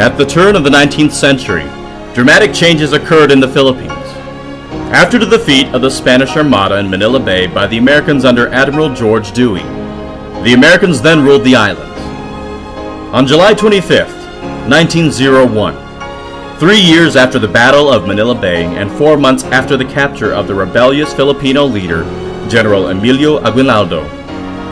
At the turn of the 19th century, dramatic changes occurred in the Philippines. After the defeat of the Spanish Armada in Manila Bay by the Americans under Admiral George Dewey, the Americans then ruled the islands. On July 25, 1901, 3 years after the Battle of Manila Bay and 4 months after the capture of the rebellious Filipino leader, General Emilio Aguinaldo,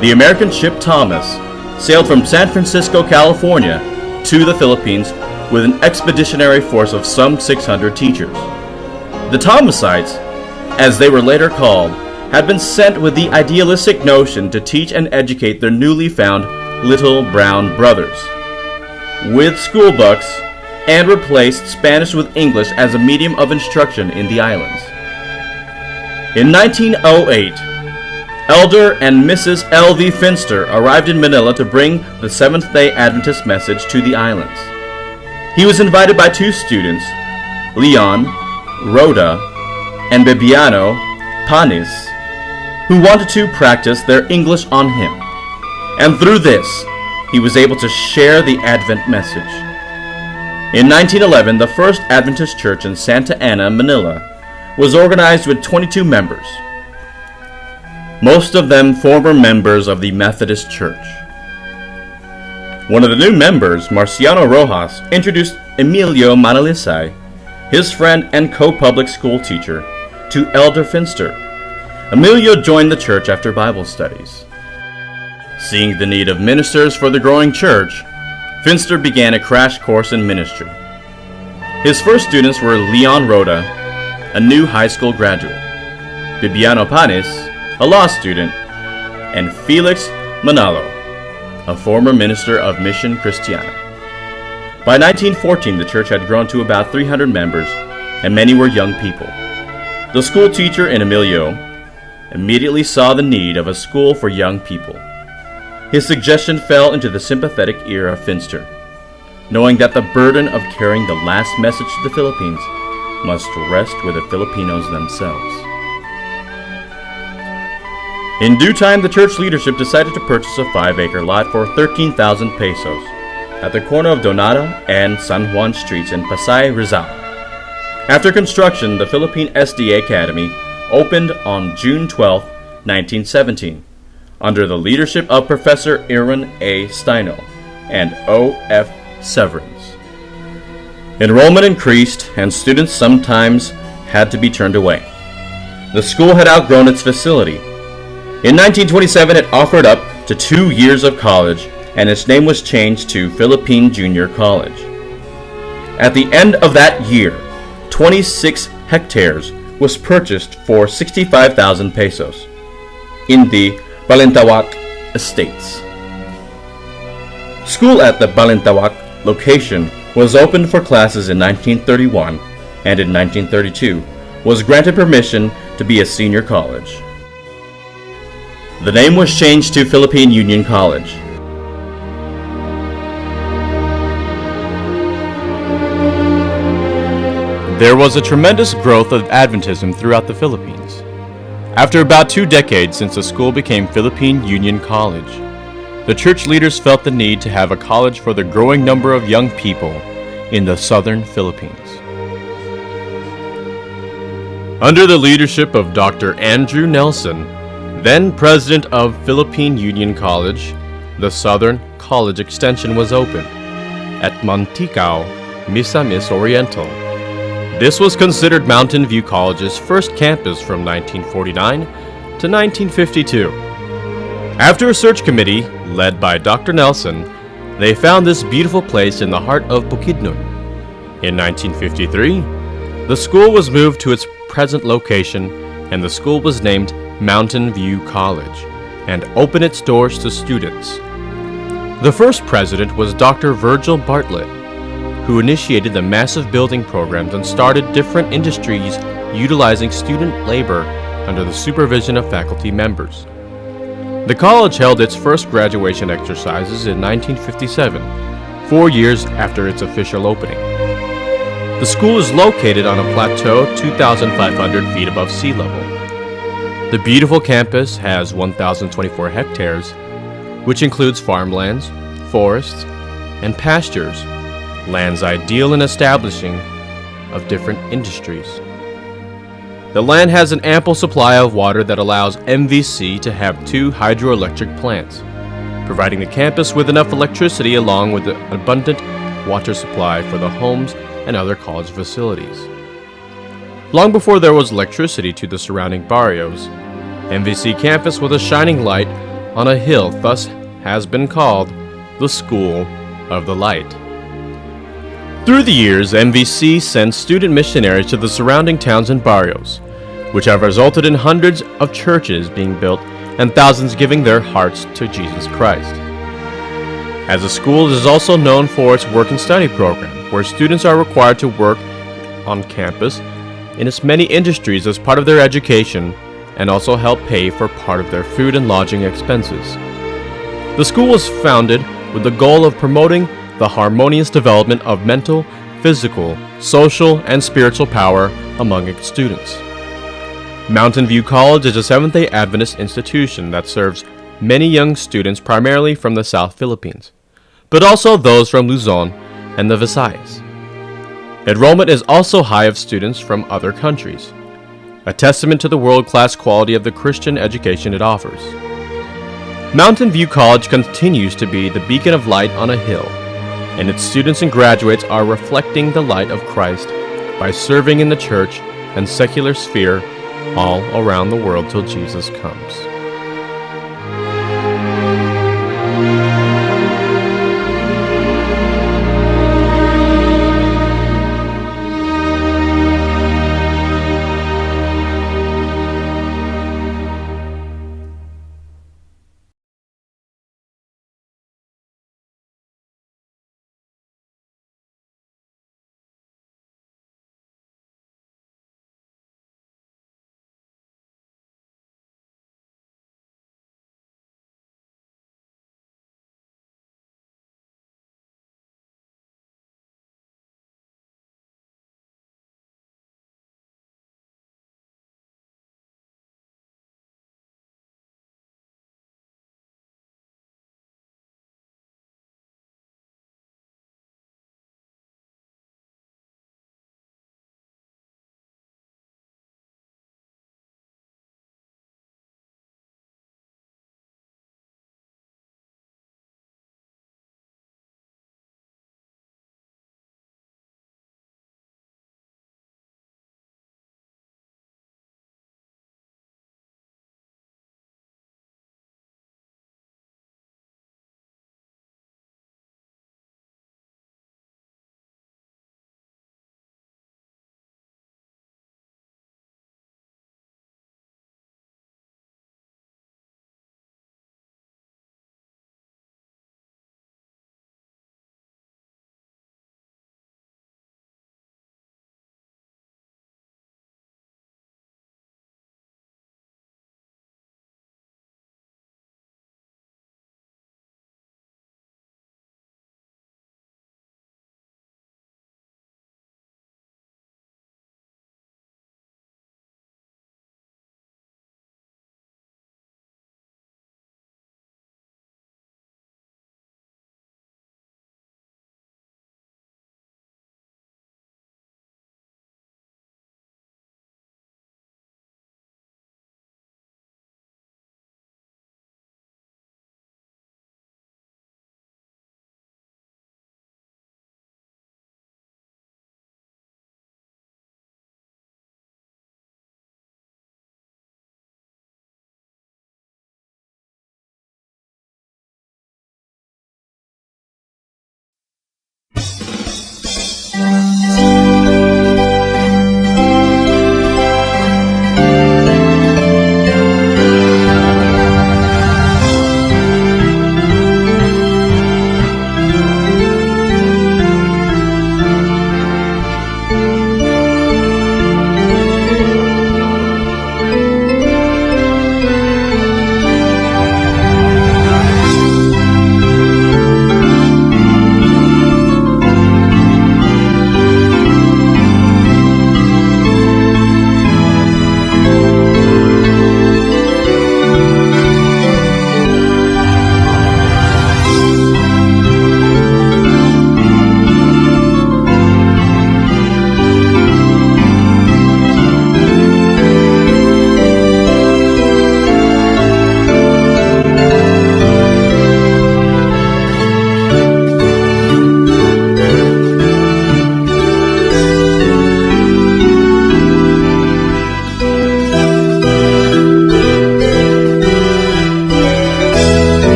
the American ship Thomas sailed from San Francisco, California, to the Philippines with an expeditionary force of some 600 teachers. The Thomasites, as they were later called, had been sent with the idealistic notion to teach and educate their newly found little brown brothers with school books and replaced Spanish with English as a medium of instruction in the islands. In 1908, Elder and Mrs. L.V. Finster arrived in Manila to bring the Seventh-day Adventist message to the islands. He was invited by 2 students, Leon, Rhoda, and Bibiano, Panis, who wanted to practice their English on him. And through this, he was able to share the Advent message. In 1911, the First Adventist Church in Santa Ana, Manila, was organized with 22 members, most of them former members of the Methodist Church. One of the new members, Marciano Rojas, introduced Emilio Manalisay, his friend and co-public school teacher, to Elder Finster. Emilio joined the church after Bible studies. Seeing the need of ministers for the growing church, Finster began a crash course in ministry. His first students were Leon Rhoda, a new high school graduate, Bibiano Panis, a law student, and Felix Manalo, a former minister of Mission Cristiana. By 1914, the church had grown to about 300 members, and many were young people. The school teacher in Emilio immediately saw the need of a school for young people. His suggestion fell into the sympathetic ear of Finster, knowing that the burden of carrying the last message to the Philippines must rest with the Filipinos themselves. In due time, the church leadership decided to purchase a 5-acre lot for 13,000 pesos at the corner of Donata and San Juan Streets in Pasay, Rizal. After construction, the Philippine SDA Academy opened on June 12, 1917, under the leadership of Professor Aaron A. Steino and O. F. Severance. Enrollment increased, and students sometimes had to be turned away. The school had outgrown its facility. In 1927, it offered up to 2 years of college, and its name was changed to Philippine Junior College. At the end of that year, 26 hectares was purchased for 65,000 pesos in the Balintawak Estates. School at the Balintawak location was opened for classes in 1931, and in 1932 was granted permission to be a senior college. The name was changed to Philippine Union College. There was a tremendous growth of Adventism throughout the Philippines. After about 2 decades since the school became Philippine Union College, the church leaders felt the need to have a college for the growing number of young people in the southern Philippines. Under the leadership of Dr. Andrew Nelson, then president of Philippine Union College, the Southern College Extension was opened at Manticao, Misamis Oriental. This was considered Mountain View College's first campus from 1949 to 1952. After a search committee led by Dr. Nelson, they found this beautiful place in the heart of Bukidnon. In 1953, the school was moved to its present location, and the school was named Mountain View College and opened its doors to students. The first president was Dr. Virgil Bartlett, who initiated the massive building programs and started different industries utilizing student labor under the supervision of faculty members. The college held its first graduation exercises in 1957, 4 years after its official opening. The school is located on a plateau 2,500 feet above sea level. The beautiful campus has 1,024 hectares, which includes farmlands, forests, and pastures, lands ideal in establishing of different industries. The land has an ample supply of water that allows MVC to have 2 hydroelectric plants, providing the campus with enough electricity along with an abundant water supply for the homes and other college facilities. Long before there was electricity to the surrounding barrios, MVC campus was a shining light on a hill, thus has been called the School of the Light. Through the years, MVC sent student missionaries to the surrounding towns and barrios, which have resulted in hundreds of churches being built and thousands giving their hearts to Jesus Christ. As a school, it is also known for its work and study program, where students are required to work on campus in its many industries as part of their education and also help pay for part of their food and lodging expenses. The school was founded with the goal of promoting the harmonious development of mental, physical, social, and spiritual power among its students. Mountain View College is a Seventh-day Adventist institution that serves many young students primarily from the South Philippines, but also those from Luzon and the Visayas. Enrollment is also high of students from other countries, a testament to the world-class quality of the Christian education it offers. Mountain View College continues to be the beacon of light on a hill, and its students and graduates are reflecting the light of Christ by serving in the church and secular sphere all around the world till Jesus comes.